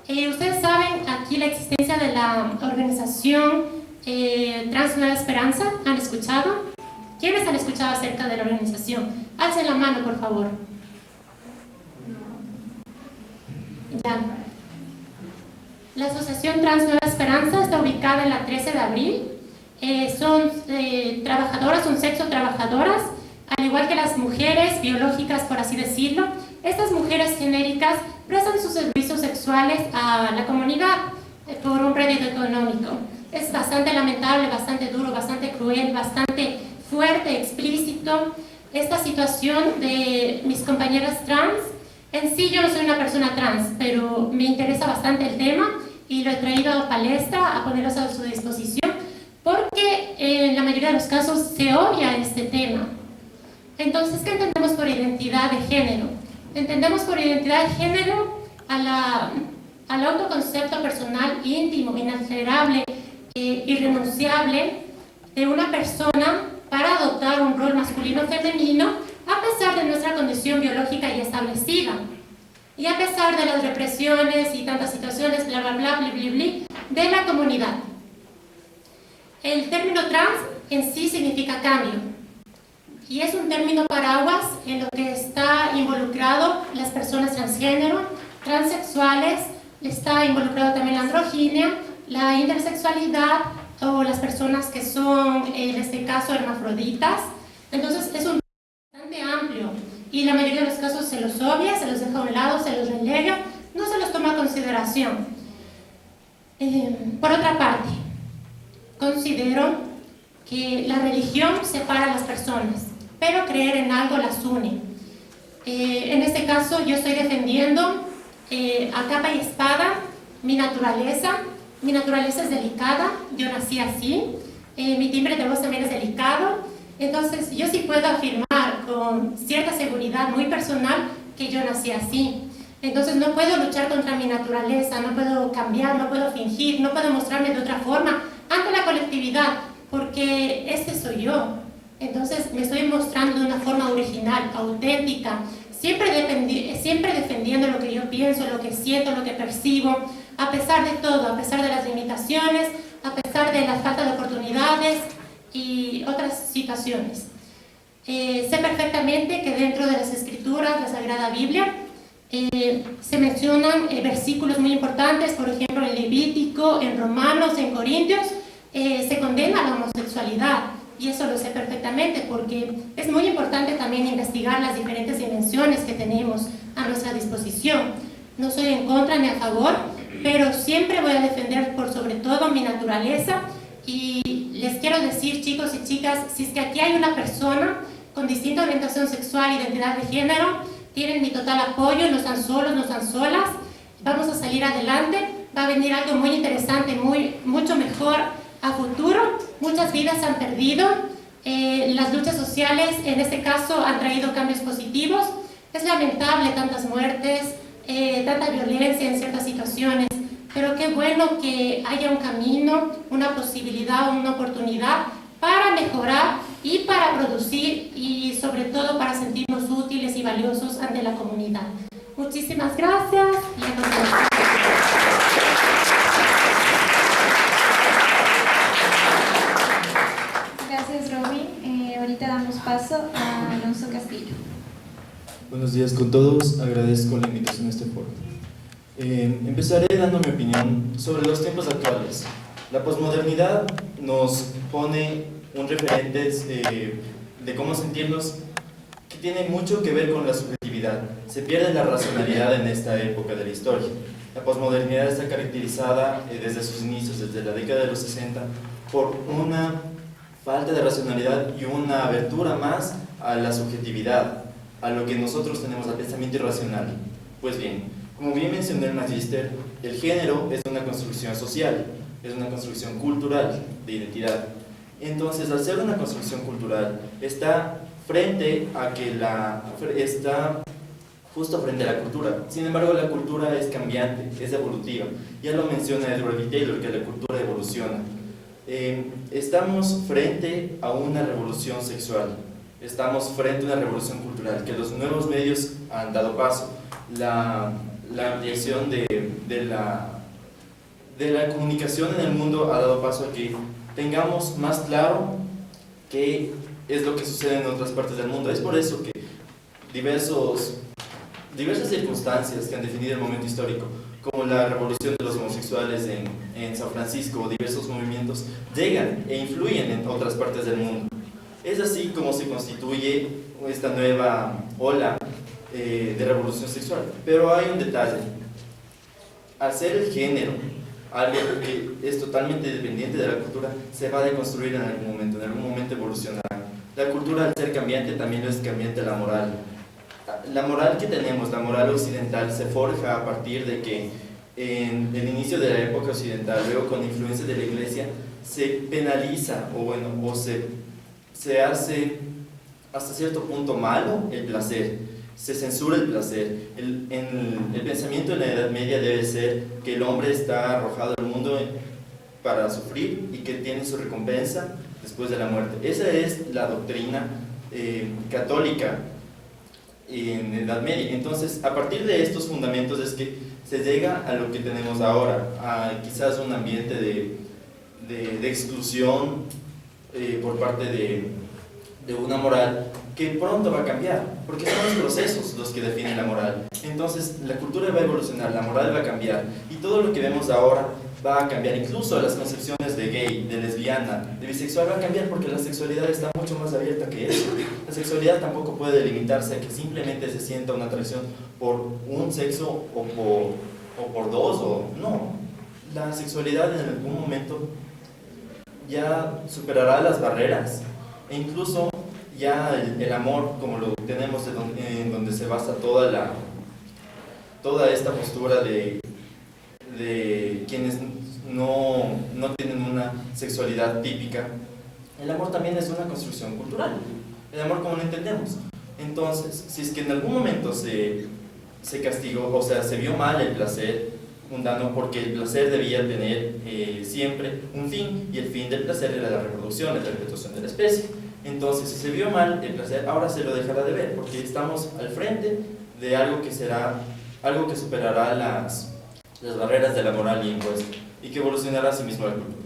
S21: Ustedes saben aquí la existencia de la organización Trans Nueva Esperanza. ¿Han escuchado? ¿Quiénes han escuchado acerca de la organización? Alcen la mano, por favor. Ya. La Asociación Trans Nueva Esperanza está ubicada en la 13 de abril. Son trabajadoras, son sexo trabajadoras, al igual que las mujeres biológicas, por así decirlo. Estas mujeres genéricas prestan sus servicios sexuales a la comunidad por un rédito económico. Es bastante lamentable, bastante duro, bastante cruel, bastante fuerte, explícito esta situación de mis compañeras trans. En sí yo no soy una persona trans, pero me interesa bastante el tema y lo he traído a palestra, a ponerlos a su disposición, porque en la mayoría de los casos se obvia este tema. Entonces, ¿qué entendemos por identidad de género? Entendemos por identidad de género al autoconcepto personal íntimo, inalterable, irrenunciable de una persona para adoptar un rol masculino o femenino a pesar de nuestra condición biológica ya establecida y a pesar de las represiones y tantas situaciones, bla, bla, bla, bla, bla, bla, de la comunidad. El término trans en sí significa cambio y es un término paraguas en lo que está involucrado las personas transgénero, transexuales, está involucrado también la androginia, la intersexualidad, o las personas que son, en este caso, hermafroditas. Entonces es un bastante amplio y la mayoría de los casos se los obvia, se los deja a un lado, se los relega, no se los toma en consideración. Por otra parte, considero que la religión separa a las personas, pero creer en algo las une. En este caso yo estoy defendiendo a capa y espada mi naturaleza. Mi naturaleza es delicada, yo nací así, mi timbre de voz también es delicado, entonces yo sí puedo afirmar con cierta seguridad muy personal que yo nací así. Entonces no puedo luchar contra mi naturaleza, no puedo cambiar, no puedo fingir, no puedo mostrarme de otra forma ante la colectividad, porque este soy yo. Entonces me estoy mostrando de una forma original, auténtica, siempre defendiendo lo que yo pienso, lo que siento, lo que percibo, a pesar de todo, a pesar de las limitaciones, a pesar de la falta de oportunidades y otras situaciones. Sé perfectamente que dentro de las Escrituras, la Sagrada Biblia, se mencionan versículos muy importantes, por ejemplo en Levítico, en Romanos, en Corintios, se condena la homosexualidad. Y eso lo sé perfectamente porque es muy importante también investigar las diferentes dimensiones que tenemos a nuestra disposición. No soy en contra ni a favor, pero siempre voy a defender por sobre todo mi naturaleza. Y les quiero decir, chicos y chicas, si es que aquí hay una persona con distinta orientación sexual, identidad de género, tienen mi total apoyo, no están solos, no están solas, vamos a salir adelante, va a venir algo muy interesante, mucho mejor a futuro. Muchas vidas se han perdido, las luchas sociales en este caso han traído cambios positivos. Es lamentable tantas muertes, tanta violencia en ciertas situaciones, pero qué bueno que haya un camino, una posibilidad, una oportunidad para mejorar y para producir y sobre todo para sentirnos útiles y valiosos ante la comunidad. Muchísimas gracias y a continuación.
S2: Gracias, Robin. Ahorita damos paso a Alonso Castillo.
S3: Buenos días con todos, agradezco la invitación a este foro. Empezaré dando mi opinión sobre los tiempos actuales. La posmodernidad nos pone un referente de cómo sentirnos que tiene mucho que ver con la subjetividad. Se pierde la racionalidad en esta época de la historia. La posmodernidad está caracterizada desde sus inicios, desde la década de los 60, por una falta de racionalidad y una abertura más a la subjetividad, a lo que nosotros tenemos, al pensamiento irracional. Pues bien, como bien mencionó el magíster, el género es una construcción social, es una construcción cultural de identidad. Entonces, al ser una construcción cultural, está justo frente a la cultura. Sin embargo, la cultura es cambiante, es evolutiva. Ya lo menciona Edward B. Taylor, que la cultura evoluciona. Estamos frente a una revolución sexual, estamos frente a una revolución cultural, que los nuevos medios han dado paso. La ampliación de la comunicación en el mundo ha dado paso a que tengamos más claro qué es lo que sucede en otras partes del mundo. Es por eso que diversas circunstancias que han definido el momento histórico, como la revolución de los homosexuales en San Francisco, o diversos movimientos, llegan e influyen en otras partes del mundo. Es así como se constituye esta nueva ola de revolución sexual. Pero hay un detalle. Al ser el género algo que es totalmente dependiente de la cultura, se va a deconstruir en algún momento evolucionará. La cultura, al ser cambiante, también es cambiante la moral. La moral que tenemos, la moral occidental, se forja a partir de que en el inicio de la época occidental, luego con influencia de la iglesia, se penaliza o se hace hasta cierto punto malo el placer, se censura el placer. El pensamiento en la Edad Media debe ser que el hombre está arrojado al mundo para sufrir y que tiene su recompensa después de la muerte. Esa es la doctrina católica en la Edad Media. Entonces, a partir de estos fundamentos es que se llega a lo que tenemos ahora, a quizás un ambiente de exclusión por parte de una moral que pronto va a cambiar, porque son los procesos los que definen la moral. Entonces, la cultura va a evolucionar, la moral va a cambiar, y todo lo que vemos ahora va a cambiar, incluso las concepciones de gay, de lesbiana, de bisexual va a cambiar porque la sexualidad está mucho más abierta que eso. La sexualidad tampoco puede limitarse a que simplemente se sienta una atracción por un sexo o por dos, o no. La sexualidad en algún momento ya superará las barreras e incluso ya el amor como lo tenemos en donde se basa toda esta postura de quienes no tienen una sexualidad típica. El amor también es una construcción cultural, el amor como lo entendemos. Entonces, si es que en algún momento se castigó, o sea, se vio mal el placer mundano, porque el placer debía tener siempre un fin, y el fin del placer era la reproducción, la perpetuación de la especie. Entonces, si se vio mal el placer, ahora se lo dejará de ver, porque estamos al frente de algo que será, algo que superará las barreras de la moral y impuesta, y que evolucionará a sí mismo la cultura.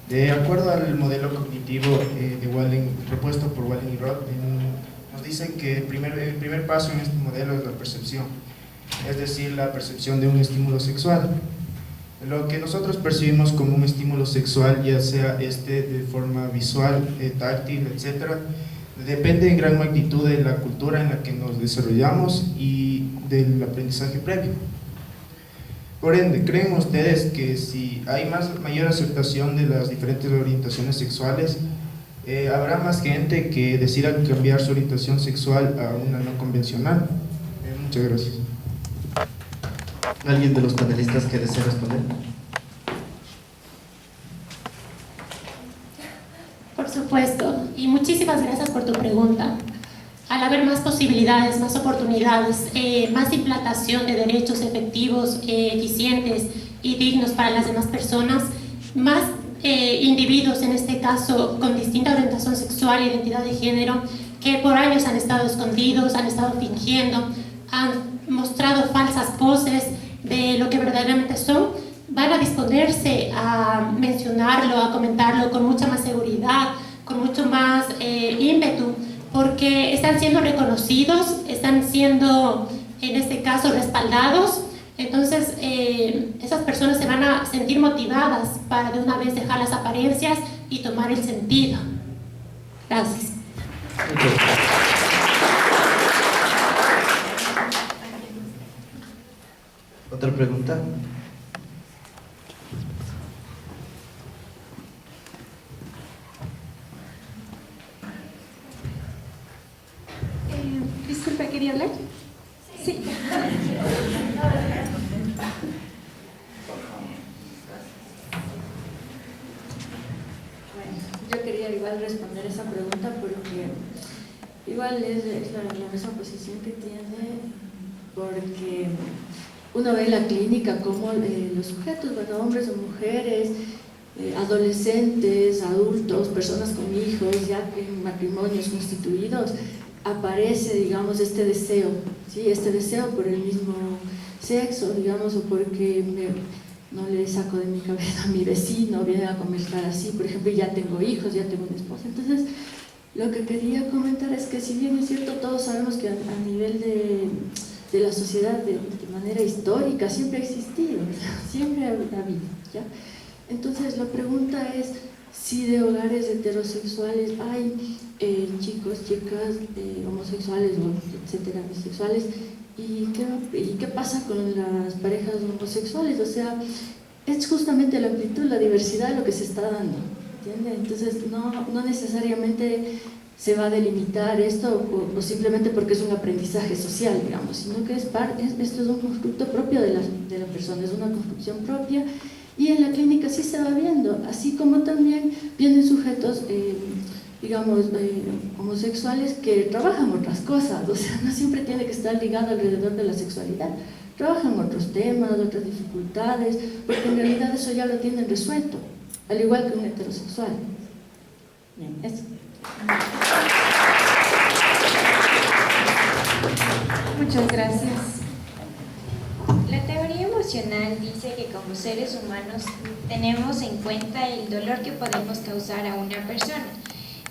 S4: De acuerdo al modelo cognitivo de Wallen, propuesto por Wallen y Roth, nos dicen que el primer paso en este modelo es la percepción, es decir, la percepción de un estímulo sexual. Lo que nosotros percibimos como un estímulo sexual, ya sea de forma visual, táctil, etc., depende en gran magnitud de la cultura en la que nos desarrollamos y del aprendizaje previo. Por ende, ¿creen ustedes que si hay mayor aceptación de las diferentes orientaciones sexuales, habrá más gente que decida cambiar su orientación sexual a una no convencional? Muchas gracias.
S1: ¿Alguien de los panelistas que desea responder?
S21: Por supuesto, y muchísimas gracias por tu pregunta. Al haber más posibilidades, más oportunidades, más implantación de derechos efectivos, eficientes y dignos para las demás personas, más individuos, en este caso con distinta orientación sexual e identidad de género, que por años han estado escondidos, han estado fingiendo, han mostrado falsas poses de lo que verdaderamente son, van a disponerse a mencionarlo, a comentarlo con mucha más seguridad, con mucho más ímpetu, porque están siendo reconocidos, están siendo, en este caso, respaldados. Entonces, esas personas se van a sentir motivadas para de una vez dejar las apariencias y tomar el sentido. Gracias.
S1: ¿Otra pregunta?
S2: Disculpe, ¿quería hablar? Sí.
S18: Yo quería igual responder esa pregunta porque igual es la misma posición que tiene, porque uno ve en la clínica como los sujetos, bueno, hombres o mujeres, adolescentes, adultos, personas con hijos, ya en matrimonios constituidos, aparece, digamos, este deseo, ¿sí? Este deseo por el mismo sexo, digamos, o porque no le saco de mi cabeza a mi vecino, viene a comentar así, por ejemplo, ya tengo hijos, ya tengo una esposa. Entonces, lo que quería comentar es que si bien es cierto, todos sabemos que a nivel de la sociedad, de manera histórica, siempre ha existido, siempre ha habido, ¿ya? Entonces, la pregunta es si de hogares heterosexuales hay chicos, chicas homosexuales, etcétera, bisexuales, ¿y qué pasa con las parejas homosexuales? O sea, es justamente la amplitud, la diversidad lo que se está dando, ¿entiende? Entonces, no necesariamente se va a delimitar esto o simplemente porque es un aprendizaje social, digamos, sino que esto es un constructo propio de la persona, es una construcción propia. Y en la clínica sí se va viendo, así como también vienen sujetos, digamos, homosexuales que trabajan otras cosas, o sea, no siempre tiene que estar ligado alrededor de la sexualidad, trabajan otros temas, otras dificultades, porque en realidad eso ya lo tienen resuelto, al igual que un heterosexual. Bien, eso.
S2: Muchas gracias.
S22: La teoría emocional
S2: tradicional dice que como seres humanos tenemos en cuenta el dolor que podemos causar a una persona.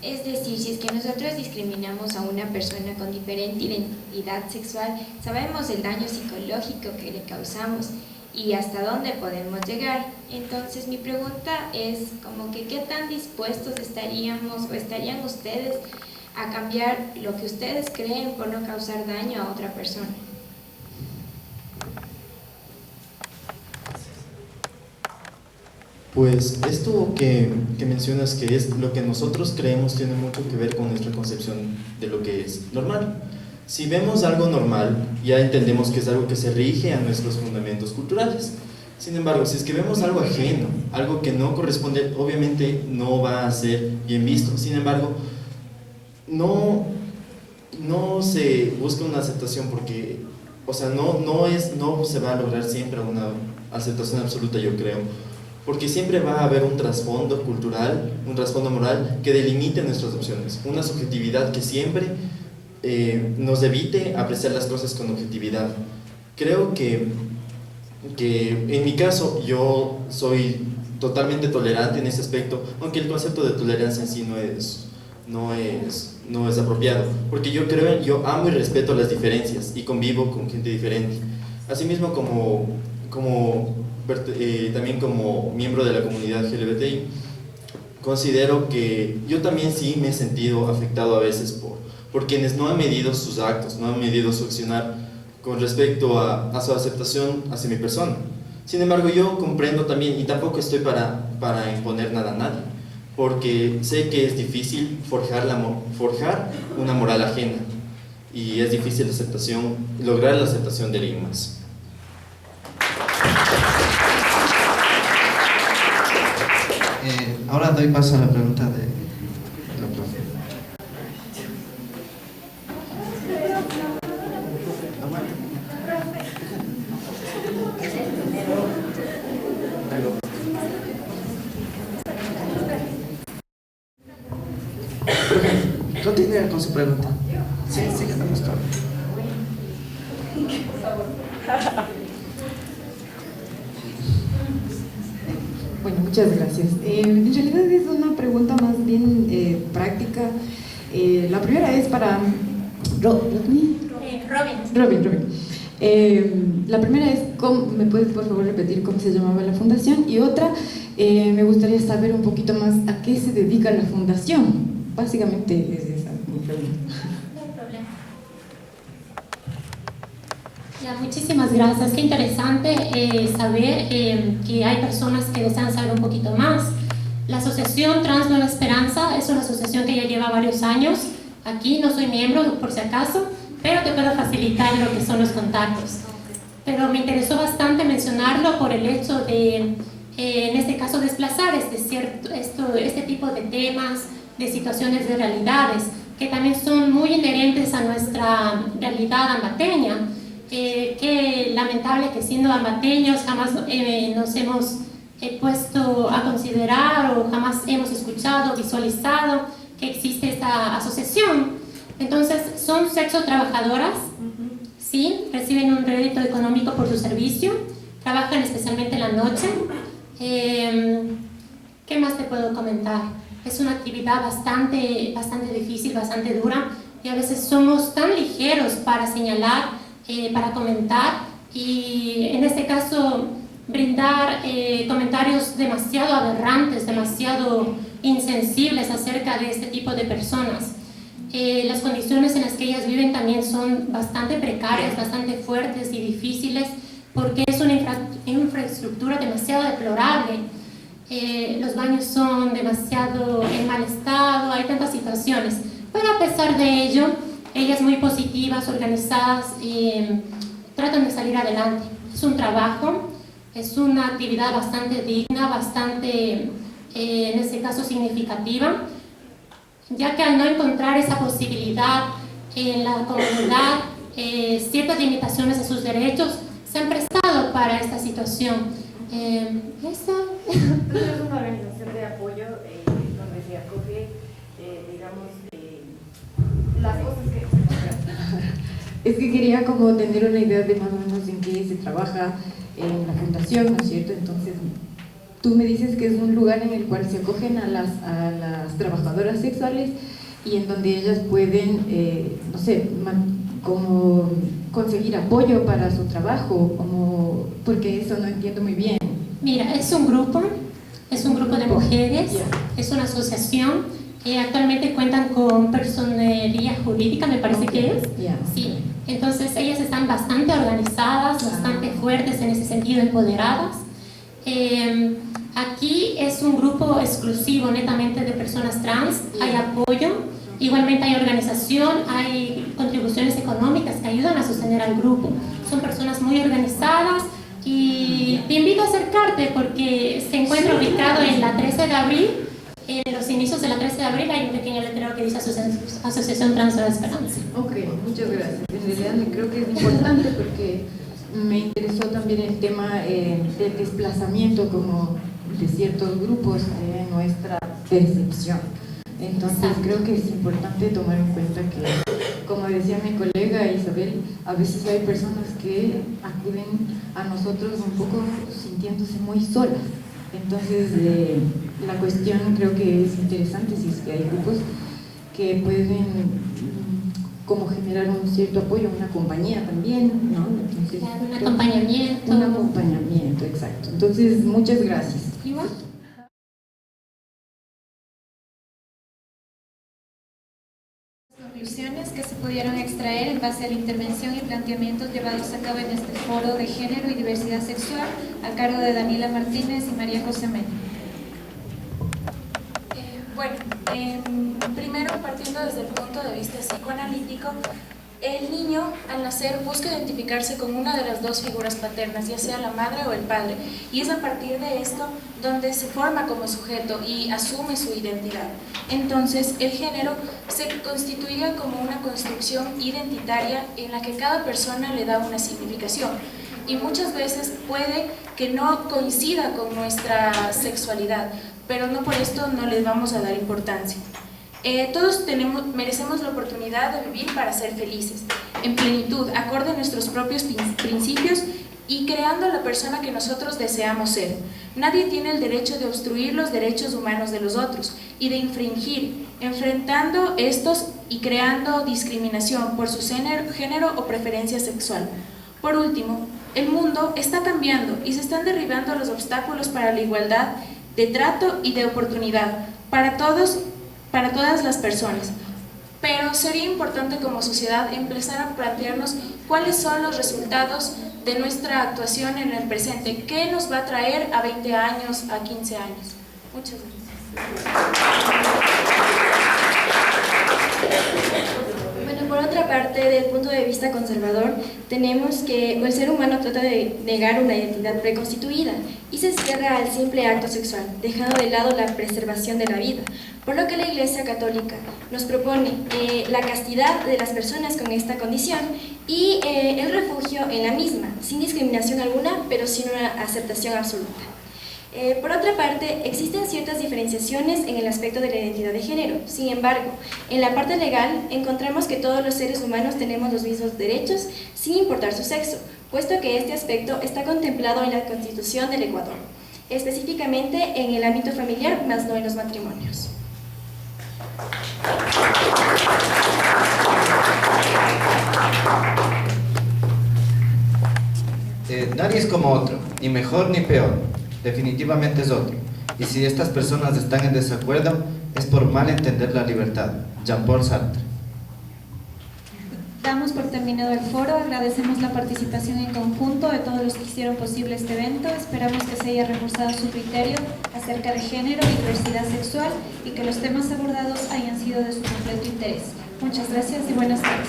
S2: Es decir, si es que nosotros discriminamos a una persona con diferente identidad sexual, sabemos el daño psicológico que le causamos y hasta dónde podemos llegar. Entonces mi pregunta es como que ¿qué tan dispuestos estaríamos o estarían ustedes a cambiar lo que ustedes creen por no causar daño a otra persona?
S3: Pues esto que mencionas, que es lo que nosotros creemos, tiene mucho que ver con nuestra concepción de lo que es normal. Si vemos algo normal, ya entendemos que es algo que se rige a nuestros fundamentos culturales. Sin embargo, si es que vemos algo ajeno, algo que no corresponde, obviamente no va a ser bien visto. Sin embargo, no se busca una aceptación porque, o sea, no se va a lograr siempre una aceptación absoluta, yo creo. Porque siempre va a haber un trasfondo cultural, un trasfondo moral que delimite nuestras opciones. Una subjetividad que siempre nos evite apreciar las cosas con objetividad. Creo que en mi caso yo soy totalmente tolerante en ese aspecto, aunque el concepto de tolerancia en sí no es apropiado, porque yo amo y respeto las diferencias y convivo con gente diferente. Asimismo, también como miembro de la comunidad LGBTI, considero que yo también sí me he sentido afectado a veces por quienes no han medido sus actos, no han medido su accionar con respecto a su aceptación hacia mi persona. Sin embargo, yo comprendo también, y tampoco estoy para imponer nada a nadie, porque sé que es difícil forjar una moral ajena, y es difícil lograr la aceptación de alguien más.
S1: Ahora doy paso a la pregunta de la profe. Continúe con su pregunta. Sí, quedamos todos.
S5: Bueno, muchas gracias. En realidad es una pregunta más bien práctica. La primera es para Robin. La primera es, ¿me puedes por favor repetir cómo se llamaba la fundación? Y otra, me gustaría saber un poquito más a qué se dedica la fundación. Básicamente es esa mi pregunta.
S21: Ya, muchísimas gracias. Qué interesante saber que hay personas que desean saber un poquito más. La Asociación Trans Nueva Esperanza es una asociación que ya lleva varios años. Aquí no soy miembro, por si acaso, pero te puedo facilitar lo que son los contactos. Pero me interesó bastante mencionarlo por el hecho de, en este caso, desplazar este tipo de temas, de situaciones, de realidades, que también son muy inherentes a nuestra realidad ambateña. Qué lamentable que siendo ambateños jamás nos hemos puesto a considerar o jamás hemos escuchado, visualizado que existe esta asociación. Entonces, son sexotrabajadoras, ¿sí? Reciben un rédito económico por su servicio, trabajan especialmente en la noche. ¿Qué más te puedo comentar? Es una actividad bastante difícil, bastante dura, y a veces somos tan ligeros para señalar, para comentar, y en este caso brindar comentarios demasiado aberrantes, demasiado insensibles acerca de este tipo de personas. Las condiciones en las que ellas viven también son bastante precarias, bastante fuertes y difíciles, porque es una infraestructura demasiado deplorable. Los baños son demasiado en mal estado, hay tantas situaciones, pero a pesar de ello, ellas muy positivas, organizadas, tratan de salir adelante. Es un trabajo, es una actividad bastante digna, bastante, en este caso, significativa, ya que al no encontrar esa posibilidad en la comunidad, ciertas limitaciones a sus derechos se han prestado para esta situación.
S22: Es una organización de apoyo donde se acoge, digamos, las cosas que...
S5: Es que quería como tener una idea de más o menos en qué se trabaja, en la fundación, ¿no es cierto? Entonces, tú me dices que es un lugar en el cual se acogen a las trabajadoras sexuales y en donde ellas pueden, no sé, como conseguir apoyo para su trabajo, como, porque eso no entiendo muy bien.
S21: Mira, es un grupo de mujeres, es una asociación que actualmente cuentan con personería jurídica, me parece que es. Sí. Entonces ellas están bastante organizadas, bastante fuertes en ese sentido, empoderadas. Aquí es un grupo exclusivo netamente de personas trans, hay apoyo, igualmente hay organización, hay contribuciones económicas que ayudan a sostener al grupo. Son personas muy organizadas y te invito a acercarte porque se encuentra ubicado en la 13 de abril. En los inicios de la 13 de abril hay un pequeño letrero que dice Asociación Trans de la Esperanza.
S5: Ok, muchas gracias. En realidad creo que es importante porque me interesó también el tema del desplazamiento como de ciertos grupos en nuestra percepción. Entonces creo que es importante tomar en cuenta que, como decía mi colega Isabel, a veces hay personas que acuden a nosotros un poco sintiéndose muy solas. Entonces, la cuestión creo que es interesante si es que hay grupos que pueden como generar un cierto apoyo, una compañía también, ¿no? Entonces,
S21: un acompañamiento.
S5: Un acompañamiento, exacto. Entonces, muchas gracias.
S21: Igual.
S2: Conclusiones que se pudieron extraer en base a la intervención y planteamientos llevados a cabo en este foro de género y diversidad sexual a cargo de Daniela Martínez y María José Mena.
S6: Primero, partiendo desde el punto de vista psicoanalítico, el niño al nacer busca identificarse con una de las dos figuras paternas, ya sea la madre o el padre, y es a partir de esto donde se forma como sujeto y asume su identidad. Entonces, el género se constituiría como una construcción identitaria en la que cada persona le da una significación, y muchas veces puede que no coincida con nuestra sexualidad, pero no por esto no les vamos a dar importancia. Todos merecemos la oportunidad de vivir para ser felices, en plenitud, acorde a nuestros propios principios y creando la persona que nosotros deseamos ser. Nadie tiene el derecho de obstruir los derechos humanos de los otros y de infringir, enfrentando estos y creando discriminación por su género o preferencia sexual. Por último, el mundo está cambiando y se están derribando los obstáculos para la igualdad de trato y de oportunidad para todas las personas, pero sería importante como sociedad empezar a plantearnos cuáles son los resultados de nuestra actuación en el presente, qué nos va a traer a 20 años, a 15 años. Muchas gracias.
S7: Bueno, por otra parte, desde el punto de vista conservador, tenemos que el ser humano trata de negar una identidad preconstituida y se cierra al simple acto sexual, dejando de lado la preservación de la vida, por lo que la Iglesia Católica nos propone la castidad de las personas con esta condición y el refugio en la misma, sin discriminación alguna, pero sin una aceptación absoluta. Por otra parte, existen ciertas diferenciaciones en el aspecto de la identidad de género. Sin embargo, en la parte legal encontramos que todos los seres humanos tenemos los mismos derechos sin importar su sexo, puesto que este aspecto está contemplado en la Constitución del Ecuador, específicamente en el ámbito familiar, más no en los matrimonios.
S1: Nadie es como otro, ni mejor ni peor, definitivamente es otro. Y si estas personas están en desacuerdo, es por mal entender la libertad. Jean-Paul Sartre.
S2: Damos por terminado el foro, agradecemos la participación en conjunto de todos los que hicieron posible este evento, esperamos que se haya reforzado su criterio acerca de género y diversidad sexual y que los temas abordados hayan sido de su completo interés. Muchas gracias y buenas tardes.